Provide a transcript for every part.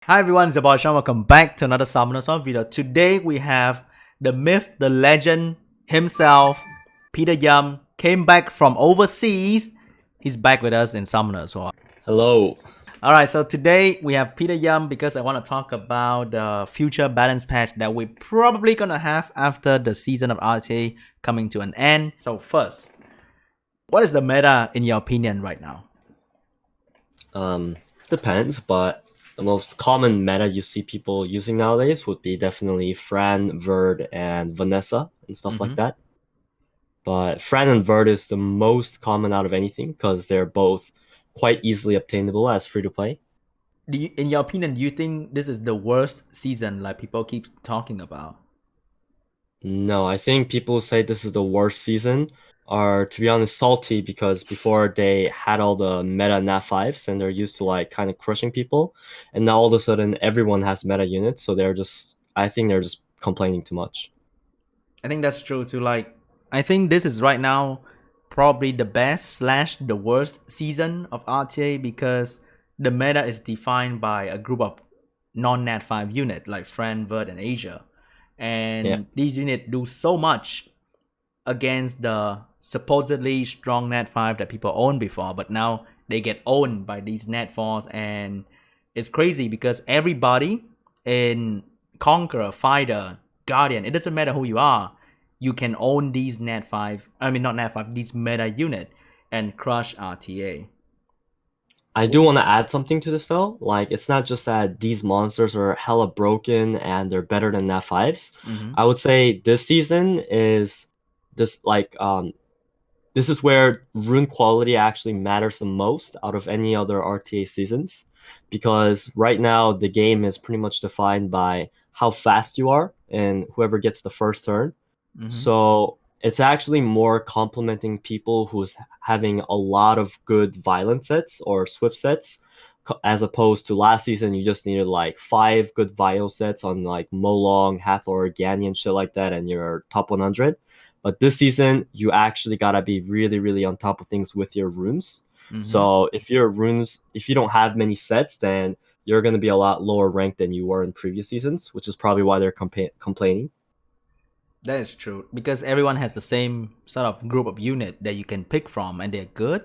Hi everyone, it's your boy Sean. Welcome back to another Summoner Sword video. Today we have the myth, the legend himself, Peteryum, came back from overseas. He's back with us in Summoner Sword. Hello. Alright, so today we have Peteryum because I want to talk about the future balance patch that we're probably gonna have after the season of RTA coming to an end. So first, what is the meta in your opinion right now? Depends, but the most common meta you see people using nowadays would be definitely Fran, Verde, and Vanessa and stuff like Mm-hmm. that. But Fran and Verde is the most common out of anything because they're both quite easily obtainable as free to play. In your opinion, do you think this is the worst season like people keep talking about? No, I think people who say this is the worst season are, to be honest, salty because before they had all the meta nat 5s and they're used to like kind of crushing people, and now all of a sudden everyone has meta units, so I think they're just complaining too much. I think that's true too. Like, I think this is right now probably the best slash the worst season of RTA because the meta is defined by a group of non-nat 5 unit like Frankfurt and Asia. Yeah. And these units do so much against the supposedly strong nat 5 that people owned before, but now they get owned by these nat 4s, and it's crazy because everybody in Conqueror, Fighter, Guardian, it doesn't matter who you are, you can own these nat 5, I mean not nat 5, these meta unit and crush RTA. I do want to add something to this though. Like, it's not just that these monsters are hella broken and they're better than nat 5s. Mm-hmm. I would say this season is this like this is where rune quality actually matters the most out of any other RTA seasons, because right now the game is pretty much defined by how fast you are and whoever gets the first turn. Mm-hmm. So it's actually more complimenting people who's having a lot of good violent sets or swift sets, as opposed to last season you just needed like 5 good vial sets on like Molong, Hathor, Gany, and shit like that, and you're top 100. But this season, you actually gotta be really, really on top of things with your runes. Mm-hmm. So if you don't have many sets, then you're gonna be a lot lower ranked than you were in previous seasons, which is probably why they're complaining. That is true because everyone has the same sort of group of unit that you can pick from, and they're good.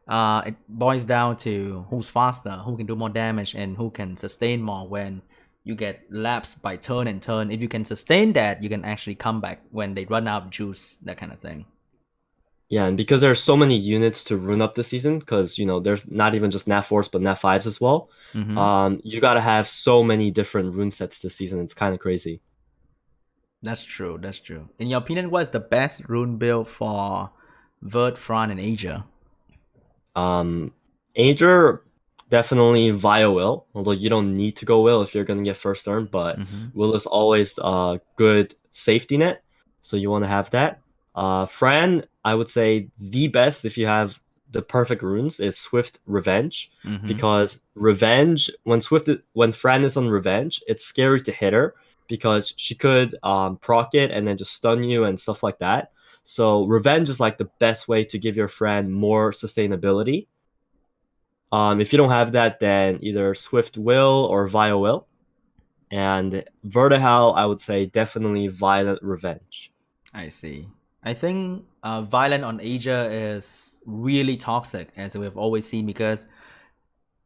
It boils down to who's faster, who can do more damage, and who can sustain more when you get lapsed by turn and turn. If you can sustain that, you can actually come back when they run out of juice, that kind of thing. Yeah, and because there's so many units to rune up this season, because there's not even just Nat 4s but Nat 5s as well. Mm-hmm. You gotta have so many different rune sets this season. It's kind of crazy. That's true. That's true. In your opinion, what is the best rune build for Verde Fran and Aegir? Um, Aegir, definitely via Will, although you don't need to go Will if you're gonna get first turn, but Mm-hmm. Will is always a good safety net, so you want to have that. Fran, I would say the best if you have the perfect runes is Swift Revenge, Mm-hmm. because Revenge when Fran is on Revenge, it's scary to hit her because she could proc it and then just stun you and stuff like that. So revenge is like the best way to give your friend more sustainability. If you don't have that, then either Swift Will or Vio Will. And Vertihal, I would say definitely Violent Revenge. I see. I think violent on Asia is really toxic, as we've always seen, because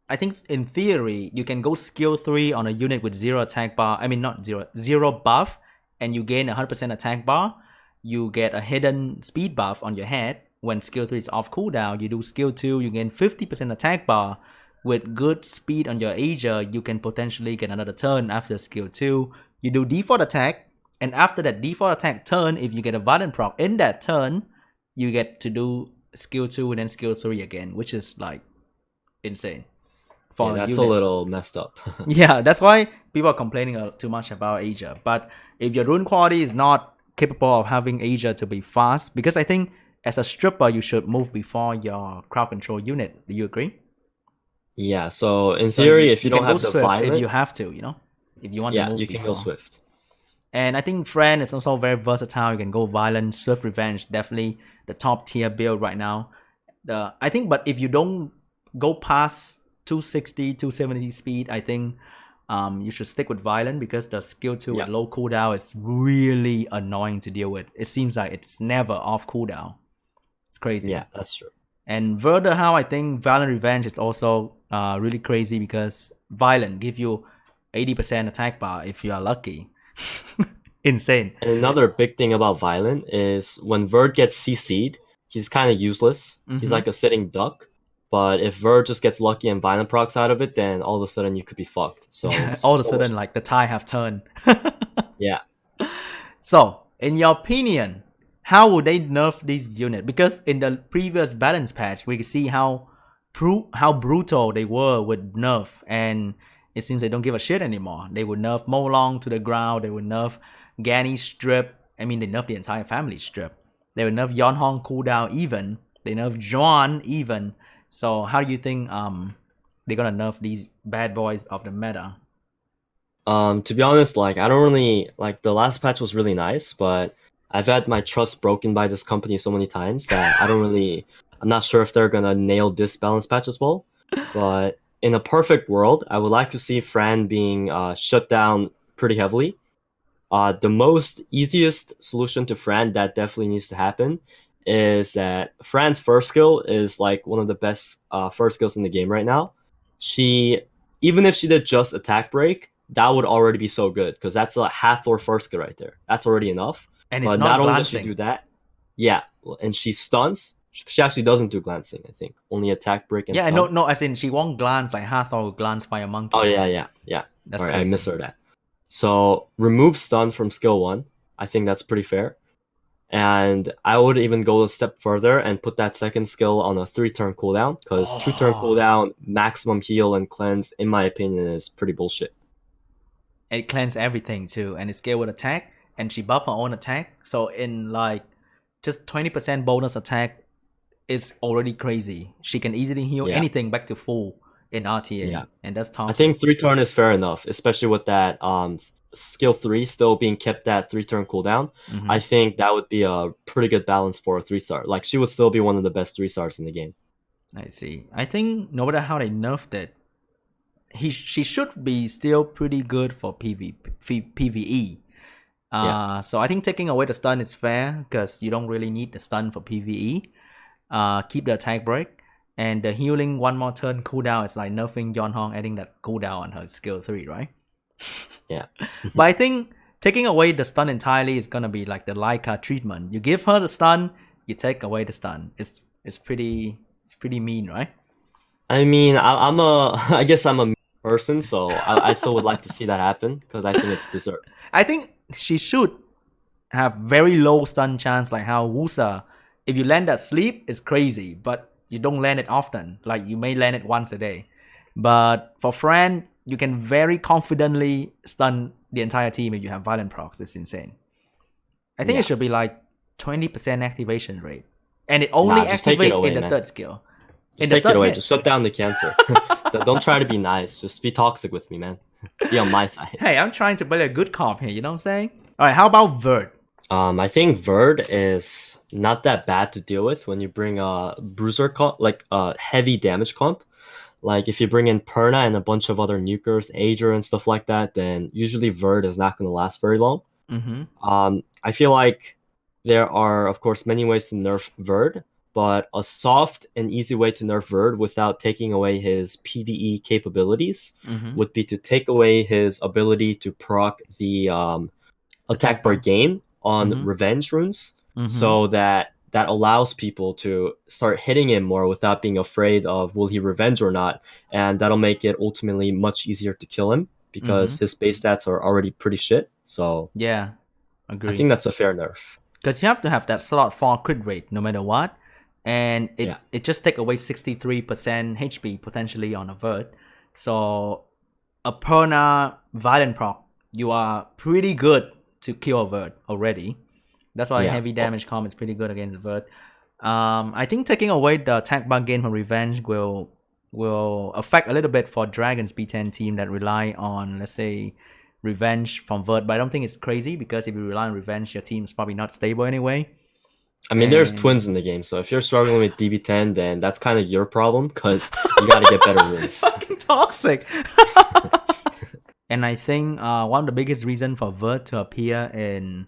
I think in theory you can go skill 3 on a unit with 0 attack bar. I mean not 0 buff, and you gain 100% attack bar. You get a hidden speed buff on your head when skill 3 is off cooldown. You do skill 2, you gain 50% attack bar. With good speed on your Asia, you can potentially get another turn after skill 2. You do default attack, and after that default attack turn, if you get a violent proc in that turn, you get to do skill 2 and then skill 3 again, which is like insane Yeah, for a that's a unit. little messed up. Yeah, that's why people are complaining too much about Asia. But if your rune quality is not capable of having Asia to be fast, because I think as a stripper you should move before your crowd control unit. Do you agree? Yeah, so in So you, theory, if you you don't can go have the swift if you Violent, have to, if you want to yeah, move you can go before. Swift. And I think Friend is also very versatile. You can go violent, swift revenge, definitely the top tier build right now. But if you don't go past 260, 270 speed, I think you should stick with Violent because the skill 2 with Yeah. low cooldown is really annoying to deal with. It seems like it's never off cooldown. It's crazy. Yeah, that's true. And Verde how I think Violent Revenge is also really crazy because Violent give you 80% attack bar if you are lucky. Insane. And another big thing about Violent is when Verd gets CC'd, he's kind of useless. He's like a sitting duck. But if Verd just gets lucky and Violent procs out of it, then all of a sudden you could be fucked. So it's all of a so sudden, much- like the tide have turned. yeah. So, in your opinion, how would they nerf this unit? Because in the previous balance patch, we could see how brutal they were with nerf, and it seems they don't give a shit anymore. They would nerf Molong to the ground. They would nerf Ganny strip. I mean, they nerf the entire family strip. They would nerf Yonhong cooldown even. They nerf Juan even. So how do you think they're gonna nerf these bad boys of the meta? To be honest, like I don't really like the last patch was really nice, but I've had my trust broken by this company so many times that I'm not sure if they're gonna nail this balance patch as well. But in a perfect world, I would like to see Fran being shut down pretty heavily. The most easiest solution to Fran that definitely needs to happen is that Fran's first skill is like one of the best first skills in the game right now. Even if she did just attack break, that would already be so good because that's a Hathor first skill right there. That's already enough. And it's But not only does she glancing. do that, yeah, and she stuns. She actually doesn't do glancing, I think. Only attack break and Yeah, stun. no, as in she won't glance like Hathor will glance Fire Monkey. Oh yeah. That's All right, I crazy. misheard that. So remove stun from skill 1. I think that's pretty fair. And I would even go a step further and put that second skill on a 3-turn cooldown because 2-turn cooldown, maximum heal and cleanse, in my opinion, is pretty bullshit. And it cleanses everything too, and it's scale with attack, and she buff her own attack. So in like just 20% bonus attack is already crazy. She can easily heal anything back to full in RTA, and that's toxic. I think 3-turn is fair enough, especially with that skill 3 still being kept at 3-turn cooldown. I think that would be a pretty good balance for a 3-star. Like she would still be one of the best 3-stars in the game. I see. I think no matter how they nerfed it, she should be still pretty good for PvE. So I think taking away the stun is fair because you don't really need the stun for PvE. Keep the attack break. And the healing one more turn cooldown is like nerfing Yonhong, adding that cooldown on her skill 3, right? Yeah. But I think taking away the stun entirely is gonna be like the Laika treatment. You give her the stun, you take away the stun. It's pretty mean, right? I mean, I guess I'm a mean person, so I still would like to see that happen because I think it's deserved. I think she should have very low stun chance, like how Wusa, if you land that sleep, it's crazy, but you don't land it often. Like you may land it once a day. But for Fran, you can very confidently stun the entire team if you have violent procs. It's insane. I think it should be like 20% activation rate. And it only activates in the third skill. Just take it away. Just shut down the cancer. Don't try to be nice. Just be toxic with me, man. Be on my side. Hey, I'm trying to play a good comp here. You know what I'm saying? All right, how about Verd? I think Verd is not that bad to deal with when you bring a bruiser comp, like a heavy damage comp. Like if you bring in Perna and a bunch of other nukers, Aegir and stuff like that, then usually Verd is not going to last very long. I feel like there are, of course, many ways to nerf Verd, but a soft and easy way to nerf Verd without taking away his PvE capabilities would be to take away his ability to proc the attack bar gain on revenge runes, so that allows people to start hitting him more without being afraid of will he revenge or not, and that'll make it ultimately much easier to kill him because his base stats are already pretty shit. So yeah, agree. I think that's a fair nerf. Because you have to have that slot 4 crit rate no matter what, and it just take away 63% HP potentially on a Verd. So a Perna Violent proc, you are pretty good to kill a Verd already. That's why heavy damage comp is pretty good against Verd. I think taking away the attack bar gain from revenge will affect a little bit for Dragon's B10 team that rely on, let's say, revenge from Verd. But I don't think it's crazy because if you rely on revenge, your team's probably not stable anyway. I mean, there's twins in the game, so if you're struggling with DB10, then that's kind of your problem because you got to get better runes. Fucking toxic. And I think one of the biggest reasons for Vert to appear in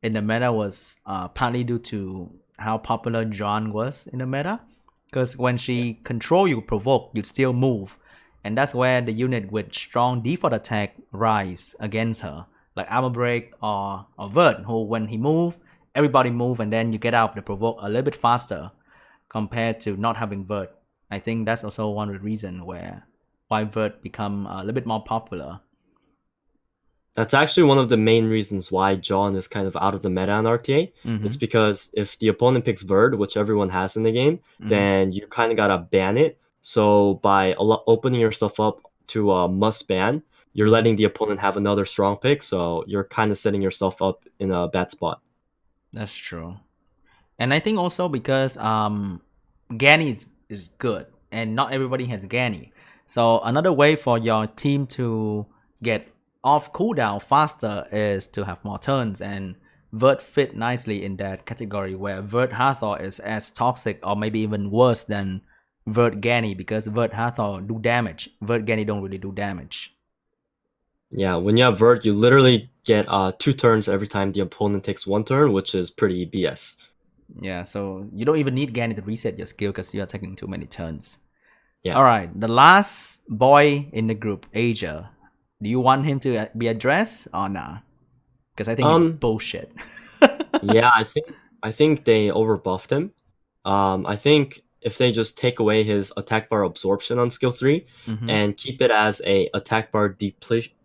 the meta was partly due to how popular John was in the meta. Because when she control you, provoke, you still move. And that's where the unit with strong default attack rise against her. Like Armor Break or Vert, who when he move, everybody move and then you get out of the provoke a little bit faster compared to not having Vert. I think that's also one of the reasons why Vert become a little bit more popular. That's actually one of the main reasons why John is kind of out of the meta on RTA. Mm-hmm. It's because if the opponent picks Verd, which everyone has in the game, then you kind of gotta ban it. So by opening yourself up to a must ban, you're letting the opponent have another strong pick. So you're kind of setting yourself up in a bad spot. That's true. And I think also because Ganny is good and not everybody has Ganny. So another way for your team to get off cooldown faster is to have more turns, and Vert fit nicely in that category where Verde Hathor is as toxic or maybe even worse than Vert Ganny, because Vert Hathor do damage. Vert Ganny don't really do damage. Yeah, when you have Verd, you literally get 2 turns every time the opponent takes 1 turn, which is pretty BS. Yeah, so you don't even need Ganny to reset your skill because you're taking too many turns. Yeah. Alright, the last boy in the group, Aegir. Do you want him to be addressed or nah? Because I think it's bullshit. Yeah, I think they overbuffed him. I think if they just take away his attack bar absorption on skill 3 and keep it as a attack bar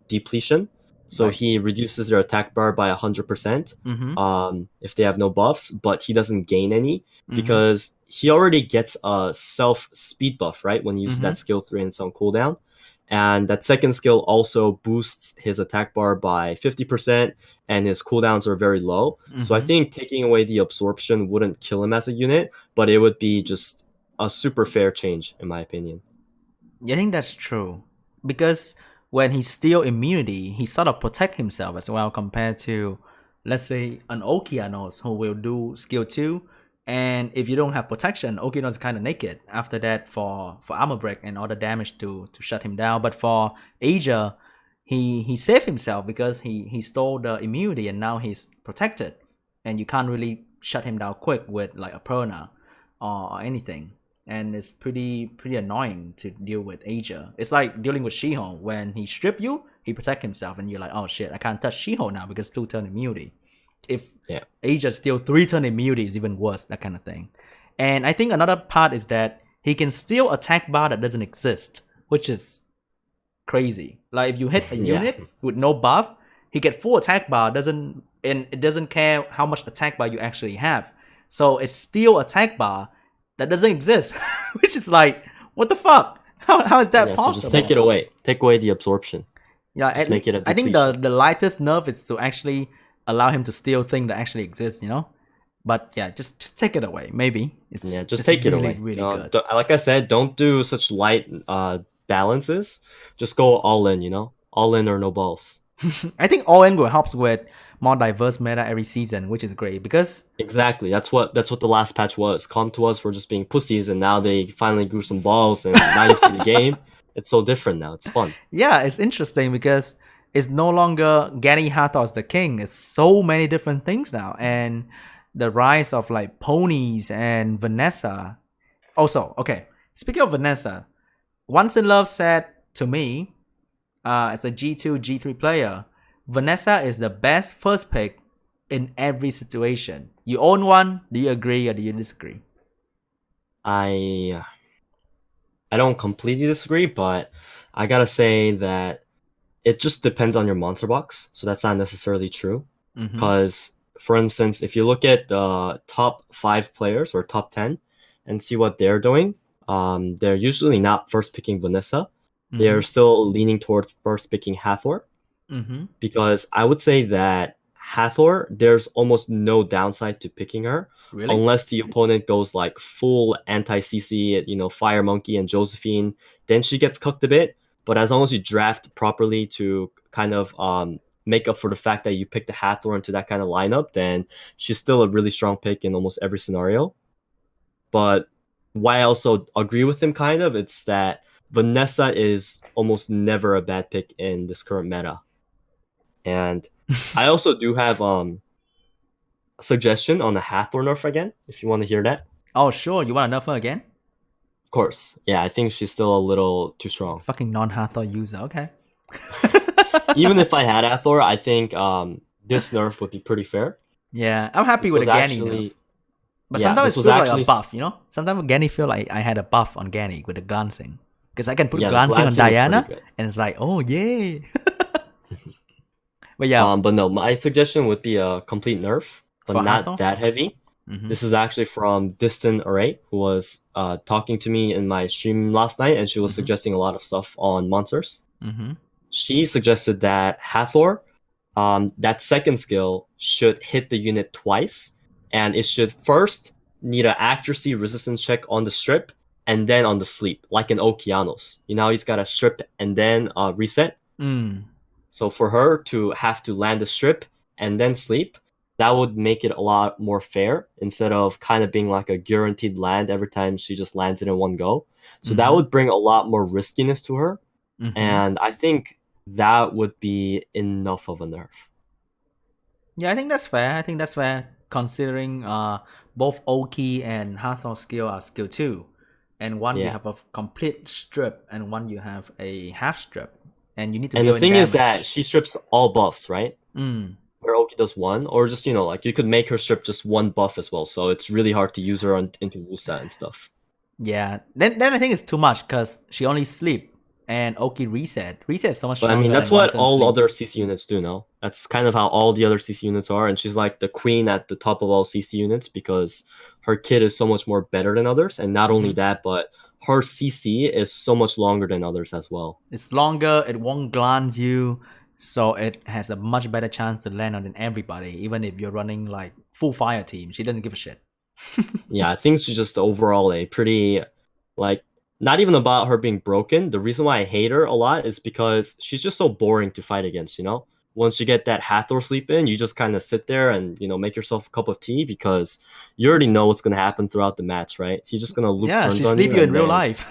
depletion, so he reduces their attack bar by 100%. If they have no buffs, but he doesn't gain any because he already gets a self speed buff, right? When he uses that skill 3 and it's on cooldown. And that second skill also boosts his attack bar by 50%, and his cooldowns are very low. So I think taking away the absorption wouldn't kill him as a unit, but it would be just a super fair change, in my opinion. Yeah, I think that's true. Because when he steal immunity, he sort of protect himself as well compared to, let's say, an Okeanos who will do skill 2. And if you don't have protection, Okeanos is kind of naked after that for armor break and all the damage to shut him down. But for Aegir, he saved himself because he stole the immunity and now he's protected. And you can't really shut him down quick with like a Perna or anything. And it's pretty annoying to deal with Aegir. It's like dealing with She-Hulk. When he strip you, he protect himself and you're like, oh shit, I can't touch She-Hulk now because 2-turn immunity. If Aegir steal 3-turn immunity is even worse, that kind of thing. And I think another part is that he can steal attack bar that doesn't exist, which is crazy. Like if you hit a unit with no buff, he get full attack bar, and it doesn't care how much attack bar you actually have. So it's steal attack bar that doesn't exist, which is like, what the fuck? How is that possible? So just take it away. Take away the absorption. Yeah, I think the lightest nerf is to actually allow him to steal things that actually exist, you know? But yeah, just take it away. Maybe. Just take it away. Really good. Like I said, don't do such light balances. Just go all in, you know? All in or no balls. I think all in will help with more diverse meta every season, which is great because exactly that's what the last patch was. Come to us for just being pussies, and now they finally grew some balls, and now you see the game. It's so different now. It's fun. Yeah, it's interesting because it's no longer Ganny Hathor as the king. It's so many different things now, and the rise of like ponies and Vanessa. Also, okay, speaking of Vanessa, Once in Love said to me, as a G2, G3 player, Vanessa is the best first pick in every situation. You own one. Do you agree or do you disagree? I don't completely disagree, but I gotta say that it just depends on your monster box. So that's not necessarily true. Because, for instance, if you look at the top 5 players or top 10 and see what they're doing, they're usually not first picking Vanessa. They're still leaning towards first picking Hathor. Because I would say that Hathor, there's almost no downside to picking her. Really? Unless the opponent goes like full anti-CC, you know, Fire Monkey and Josephine, then she gets cooked a bit. But as long as you draft properly to kind of make up for the fact that you picked the Hathor into that kind of lineup, then she's still a really strong pick in almost every scenario. But why I also agree with him kind of, it's that Vanessa is almost never a bad pick in this current meta. And I also do have a suggestion on the Hathor nerf again, if you want to hear that. Oh, sure. You want to nerf her again? Of course. Yeah, I think she's still a little too strong. Fucking non-Hathor user. Okay. Even if I had Hathor, I think this nerf would be pretty fair. Yeah, I'm happy This with was the Ganny actually- nerf. But yeah, sometimes this it was feels like a actually- buff, you know? Sometimes with Ganny feel like I had a buff on Ganny with the glancing. Because I can put Yeah, the glancing on glancing is pretty Diana, good. and it's like, oh, yay. But yeah, But no, my suggestion would be a complete nerf, but For not Hathor? that heavy. mhm. This is actually from Distant Array, who was talking to me in my stream last night, and she was Mhm. suggesting a lot of stuff on monsters. Mhm. She suggested that Hathor, that second skill should hit the unit twice, and it should first need an accuracy resistance check on the strip, and then on the sleep, like in Okeanos. You know, he's got a strip and then reset. Mm. So for her to have to land the strip and then sleep, that would make it a lot more fair instead of kind of being like a guaranteed land every time she just lands it in one go. So that Mhm. would bring a lot more riskiness to her. Mhm. And I think that would be enough of a nerf. Yeah, I think that's fair. I think that's fair considering both Oki and Hathor skill are skill 2. And one you Yeah. have a complete strip and one you have a half strip. And you need to And deal the in thing is that damage. she strips all buffs, right? Mm. Where Oki does one, or just, like you could make her strip just one buff as well. So it's really hard to use her into Wusa and stuff. Yeah. Then I think it's too much because she only sleep and Oki reset. Reset is so much But stronger. I mean, that's than what one-turn all sleep. other CC units do now. That's kind of how all the other CC units are, and she's like the queen at the top of all CC units because her kit is so much more better than others, and not only that, but her CC is so much longer than others as well. It's longer, it won't glance you, so it has a much better chance to land on everybody, even if you're running like full fire team. She doesn't give a shit. Yeah, I think she's just overall a pretty, not even about her being broken. The reason why I hate her a lot is because she's just so boring to fight against, Once you get that Hathor sleep in, you just kind of sit there and, make yourself a cup of tea because you already know what's going to happen throughout the match, right? He's just going to loop Yeah, turns she on sleep you in and real then- life.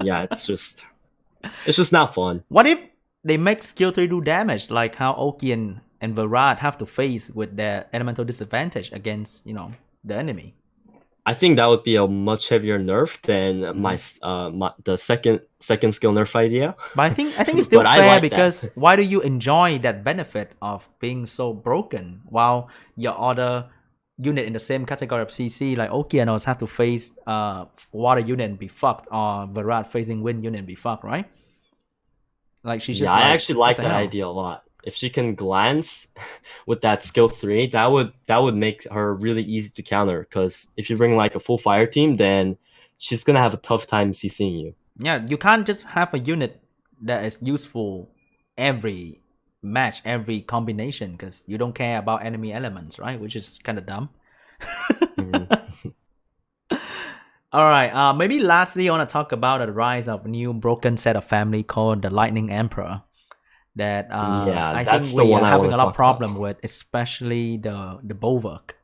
Yeah, it's just not fun. What if they make skill 3 do damage, like how Oki and Varad have to face with their elemental disadvantage against, the enemy? I think that would be a much heavier nerf than the second skill nerf idea. But I think it's still But I fair like that. because why do you enjoy that benefit of being so broken while your other unit in the same category of CC like Okeanos have to face water unit and be fucked, or Varad facing wind unit and be fucked, right? Like she's just I like, actually what like the that hell? idea a lot. If she can glance with that skill 3, that would make her really easy to counter. Because if you bring like a full fire team, then she's gonna have a tough time CCing you. Yeah, you can't just have a unit that is useful every match, every combination, because you don't care about enemy elements, right? Which is kind of dumb. Mhm. All right. Maybe lastly, I want to talk about the rise of a new broken set of family called the Lightning Emperor. That Yeah, I that's think the we one are I having a wanna lot of talk about. problem with, especially the Bulwark.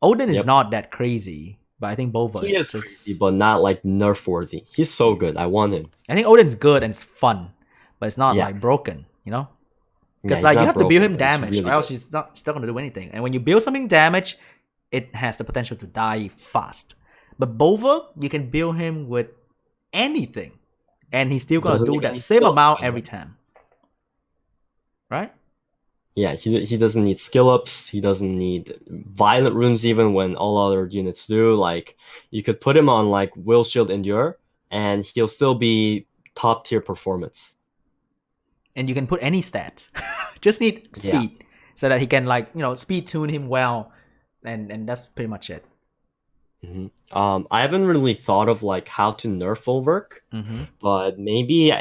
Odin is Yep. not that crazy, but I think Bulwark He is just... crazy, but not like nerf worthy. He's so good. I want him. I think Odin's good and it's fun, but it's not Yeah. like broken, Yeah, Because he's like you not have to build broken, him but he's damage, really or else good. he's not gonna do anything. And when you build something damage, it has the potential to die fast. But Bulwark, you can build him with anything, and he's still gonna Doesn't do need that any same skills, amount man. every time, right? Yeah, he doesn't need skill ups. He doesn't need violent runes even when all other units do. Like you could put him on like Will Shield Endure, and he'll still be top tier performance. And you can put any stats. Just need Yeah. speed, so that he can speed tune him well, and that's pretty much it. Mhm. I haven't really thought of like how to nerf Volverk, Mm-hmm. but maybe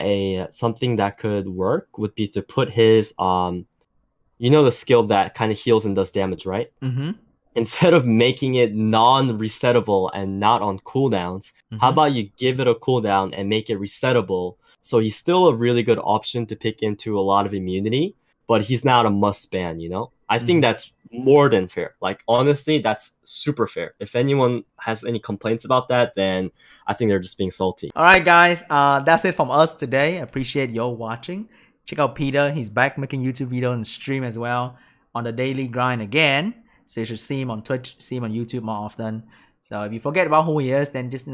something that could work would be to put his the skill that kind of heals and does damage, right? Mm-hmm. Instead of making it non-resettable and not on cooldowns, how about you give it a cooldown and make it resettable? So he's still a really good option to pick into a lot of immunity, but he's not a must ban, you know? I think that's more than fair. Like, honestly, that's super fair. If anyone has any complaints about that, then I think they're just being salty. All right, guys, that's it from us today. Appreciate y'all watching. Check out Peter. He's back making YouTube video and stream as well on the daily grind again. So you should see him on Twitch, see him on YouTube more often. So if you forget about who he is, then just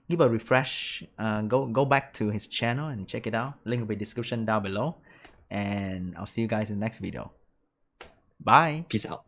give a refresh. Go back to his channel and check it out. Link will be in the description down below. And I'll see you guys in the next video. Bye. Peace out.